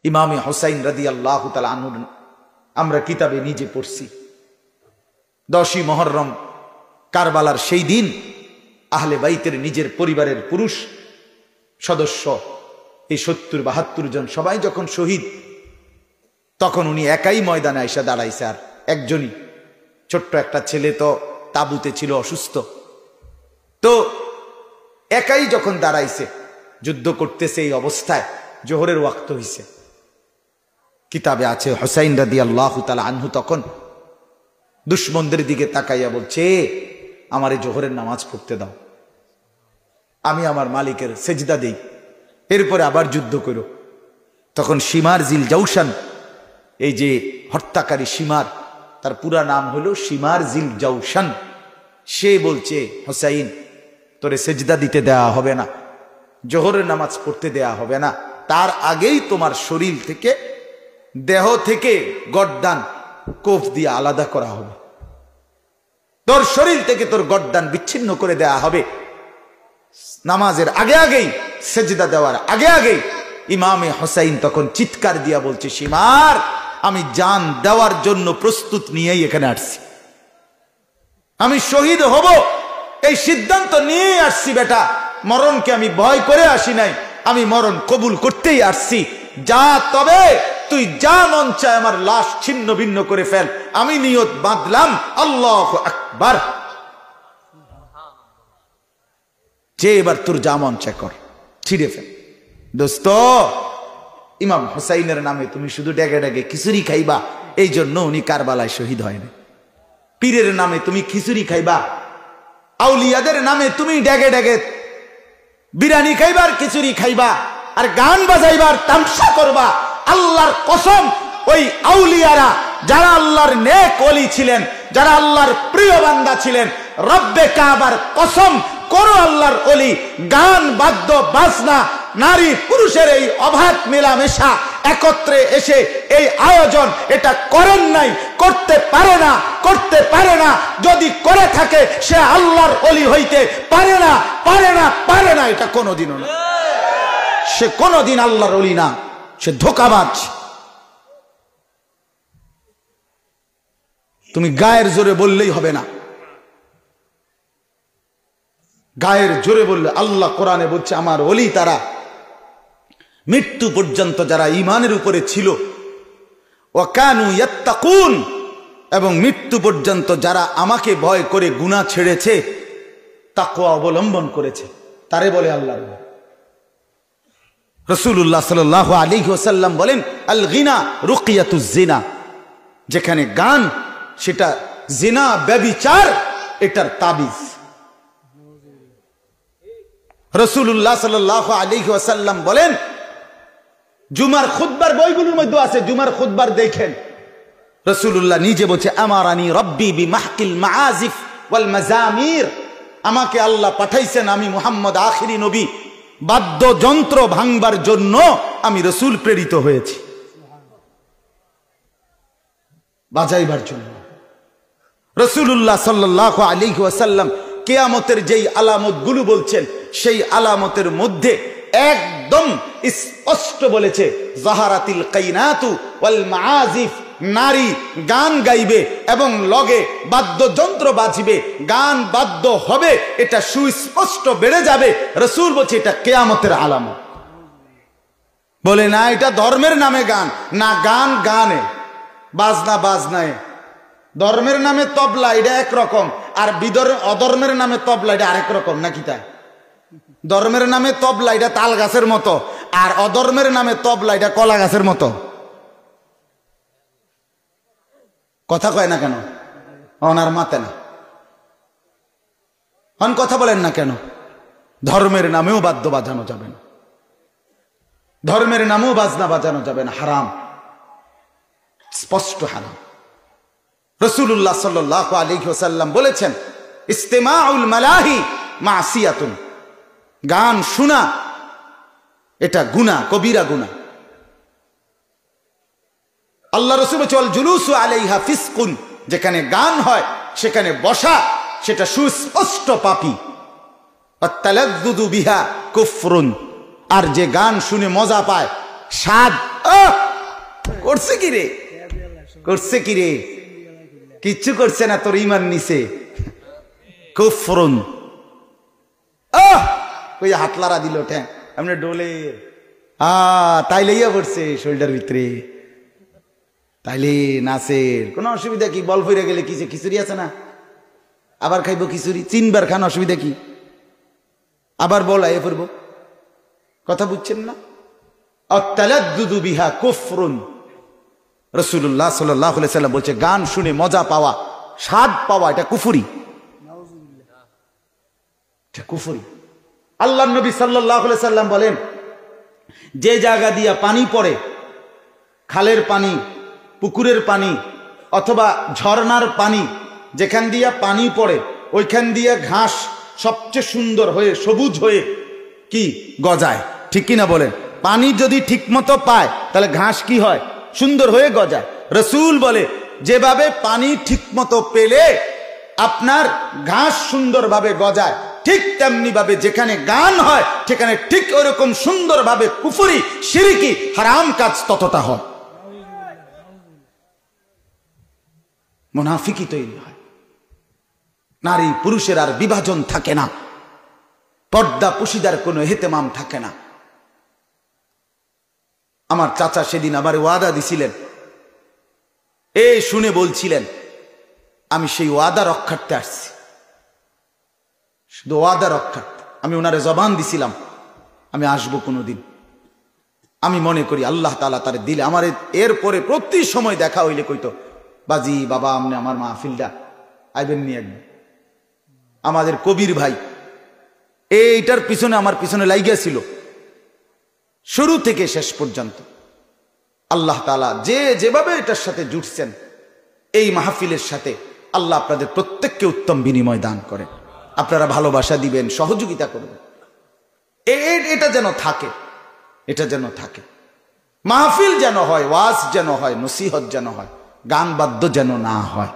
ইমামে হুসাইন রাদিয়াল্লাহু তাআলা আনহু আমরা কিতাবে নিজে পড়ছি। 10ই মুহররম কারবালার সেই দিন আহলে বাইতের নিজের পরিবারের পুরুষ সদস্য এই 70-72 জন সবাই যখন শহীদ, তখন উনি একাই ময়দানে এসে দাঁড়াইছে। আর একজনই ছোট্ট একটা ছেলে তো তাঁবুতে ছিল, অসুস্থ, তো একাই যখন দাঁড়াইছে যুদ্ধ করতেছে এই অবস্থায় জোহরের ওয়াক্ত হইছে। কিতাবে আছে হুসাইন রাদিয়াল্লাহু তাআলা আনহু তখন দুশমনদের দিকে তাকাইয়া বলছে, আমারে জোহরের নামাজ পড়তে দাও, আমি আমার মালিকের সেজদা দেই, এরপরে আবার যুদ্ধ করো। তখন শিমার জিল জাউশান, এই যে হত্যাকারী শিমার, তার পুরা নাম হলো শিমার জিল জাউশান, সে বলছে হুসাইন তোরে সেজদা দিতে দেয়া হবে না, জোহরের নামাজ পড়তে দেয়া হবে না, তার আগেই তোমার শরীর থেকে, দেহ থেকে গর্দান কোফ দিয়ে আলাদা করা হবে, তোর শরীর থেকে তোর গর্দান বিচ্ছিন্ন করে দেয়া হবে। নামাজের আগে আগেই, সেজদা দেওয়ার আগে আগেই ইমামে হুসাইন তখন চিৎকার দিয়া বলছে, শিমার আমি জান দেওয়ার জন্য প্রস্তুত নিয়েই এখানে আসছি, আমি শহীদ হব এই সিদ্ধান্ত নিয়েই আসছি বেটা, মরণকে আমি ভয় করে আসি নাই, আমি মরণ কবুল করতেই আসছি, যা তবে তুই যা মন চায় আমার লাশ ছিন্ন ভিন্ন করে ফেল, আমি নিয়ত বাঁধলাম, আল্লাহু আকবার, যে এবার তোর যা মন চায় কর, ছিঁড়ে ফেল। দোস্ত, ইমাম হুসাইনের নামে তুমি শুধু ডেগে ডেগে খিচুড়ি খাইবা, এই জন্য উনি কারবালায় শহীদ হয়নি। পীরের নামে তুমি খিচুড়ি খাইবা, আউলিয়াদের নামে তুমি ডেগে ডেগে বিরিয়ানি খাইবার, খিচুড়ি খাইবা, আর গান বাজাইবার, তামসা করবা। আল্লাহর কসম, ওই আউলিয়ারা যারা আল্লাহর নেক ওলি ছিলেন, যারা আল্লাহর প্রিয় বান্দা ছিলেন, রব্বে কাবার কসম করো, আল্লাহর ওলি গান বাদ্য বাজনা, নারী পুরুষের এই অবাধ মেলামেশা, একত্রে এসে এই আয়োজন, এটা করেন নাই, করতে পারে না, করতে পারে না। যদি করে থাকে সে আল্লাহর ওলি হইতে পারে না, পারে না, পারে না, এটা কোনোদিনও না, সে কোনোদিন আল্লাহর ওলি না, সে ধোঁকাবাজ। তুমি গায়ের জোরে বললেই হবে না, গায়ের জোরে বললে, আল্লাহ কোরআনে বলছে আমার ওলি তারা মৃত্যু পর্যন্ত যারা ঈমানের উপরে ছিল, ওয়া কানু ইয়াত্তাকুন, এবং মৃত্যু পর্যন্ত যারা আমাকে ভয় করে গুনাহ ছেড়েছে, তাকওয়া অবলম্বন করেছে, তারে বলে আল্লাহর ওলি। রাসূলুল্লাহ সাল্লাল্লাহু আলাইহি ওয়াসাল্লাম বলেন, আল গিনা রুকিয়াতুজ জিনা, যেখানে গান সেটা জিনা, ব্যভিচার, এটার তাবিজ। রাসূলুল্লাহ সাল্লাল্লাহু আলাইহি ওয়াসাল্লাম বলেন, জুমার খুতবার বইগুলোর মধ্যে আছে, জুমার খুতবার দেখেন, রাসূলুল্লাহ নিজে বলছে, আমারানি রব্বি বিমাহকিল মাআজিফ ওয়াল মাজামির, আমাকে আল্লাহ পাঠাইছেন, আমি মুহাম্মদ আখিরি নবী, বাদ্যযন্ত্র ভাঙবার জন্য আমি রাসূল প্রেরিত হয়েছি, বাজাইবার জন্য। রাসূলুল্লাহ সাল্লাল্লাহু আলাইহি ওয়াসাল্লাম কিয়ামতের যেই আলামতগুলো বলছেন, সেই আলামতের মধ্যে একদম স্পষ্ট বলেছে, যাহারাতিল কাইনাতু ওয়াল মাআজিফ, নারী গান গাইবে এবং লগে বাদ্যযন্ত্র বাজবে, গান বাদ্য হবে, এটা সুস্পষ্ট বেড়ে যাবে। রাসূল বলছে এটা কিয়ামতের আলামত। বলে না এটা ধর্মের নামে গান, না গান গানে, বাজনা বাজনায়, ধর্মের নামে তবলা এটা একরকম, আর অধর্মের নামে তবলা এটা আরেক রকম, নাকি তাই? ধর্মের নামে তবলা এটা তাল গাছের মতো, আর অধর্মের নামে তবলা এটা কলা গাছের মতো। কথা কয় না কেন? ওনার মাতে না, কথা বলেন না কেন? ধর্মের নামেও বাদ্য বাজানো যাবে না, ধর্মের নামেও বাজনা বাজানো যাবে না, হারাম, স্পষ্ট হারাম। রাসূলুল্লাহ সাল্লাল্লাহু আলাইহি ওয়াসাল্লাম বলেছেন, ইস্তিমাউল মালাহি মাসিয়াতুন, গান শোনা এটা গুনাহ, কবিরা গুনাহ। আল্লাহ রাসূল বলেন, জুলুসু আলাইহা ফিসকুন, যেখানে গান হয় সেখানে বসা সেটা সুস্পষ্ট পাপী। আত-তালাজ্জুযু বিহা কুফরুন, আর যে গান শুনে মজা পায়, স্বাদ করছে কি রে, করছে কি রে? কিচ্ছু করছে না, তোর ইমান নিছে। কুফরুন। কই হাতলারা দিল ঠ্যাং আপনি ডোলে, তাইলে ইয়া পড়ছে শরীরটার ভিতরে, তাইলে নাচের কোনো অসুবিধা কি? বল ফিরে গেলে কিসে খিচুড়ি আছে না, আবার খাইবো খিচুড়ি, 3 বার খান, অসুবিধা কি? আবার বল আয়ে পড়ব, কথা বুঝছেন না? আত-তালাদ্দুদু বিহা কুফরুন। রাসূলুল্লাহ সাল্লাল্লাহু আলাইহি সাল্লাম বলছে, গান শুনে মজা পাওয়া, স্বাদ পাওয়া, এটা কুফরি, এটা কুফরি। আল্লাহর নবী সাল্লাল্লাহু আলাইহি সাল্লাম বলেন, যে জায়গা দিয়া পানি পড়ে, খালের পানি, পুকুরের পানি অথবা ঝর্ণার পানি, যেখান দিয়া পানি পড়ে ওইখান দিয়া ঘাস সবচেয়ে সুন্দর হয়ে সবুজ হয়ে কি গজায়, ঠিক কিনা বলেন? পানি যদি ঠিকমতো পায় তাহলে ঘাস কি হয়? সুন্দর হয়ে গজায়। রাসূল বলে, যেভাবে পানি ঠিকমতো পেলে আপনার ঘাস সুন্দরভাবে গজায়, ঠিক তেমনি ভাবে যেখানে গান হয় সেখানে ঠিক ওরকম সুন্দরভাবে কুফরি, শিরকি, হারাম কাজ ততটা হয়। মুনাফিকি তৈরি হয়, নারী পুরুষের আর বিভাজন থাকে না, পর্দা পুশিদার কোনো এহতেমাম থাকে না। আমার চাচা সেদিন আবার ওয়াদা দিছিলেন, শুনে বলছিলেন, আমি সেই ওয়াদা রক্ষার্থে আসছি, শুধু ওয়াদা রক্ষার্থে। আমি ওনারে জবান দিছিলাম আমি আসবো কোনোদিন। আমি মনে করি আল্লাহ তাআলা তার দিলে আমার এরপরে প্রতি সময় দেখা হইলে কইতো, বাজি বাবা আপনি আমার মাহফিলটা আইবেন নি একদিন। আমাদের কবির ভাই এইটার পিছনে আমার পিছনে লাইগা ছিল শুরু থেকে শেষ পর্যন্ত। আল্লাহ তাআলা যে যেভাবে এটার সাথে জুড়ছেন, এই মাহফিলের সাথে, আল্লাহ আপনাদের প্রত্যেককে উত্তম বিনিময় দান করেন। আপনারা ভালোবাসা দিবেন, সহযোগিতা করবেন, এটা যেন থাকে, এটা যেন থাকে। মাহফিল যেন হয়, ওয়াজ যেন হয়, নসিহত যেন হয়, গান বাদ্য যেন না হয়।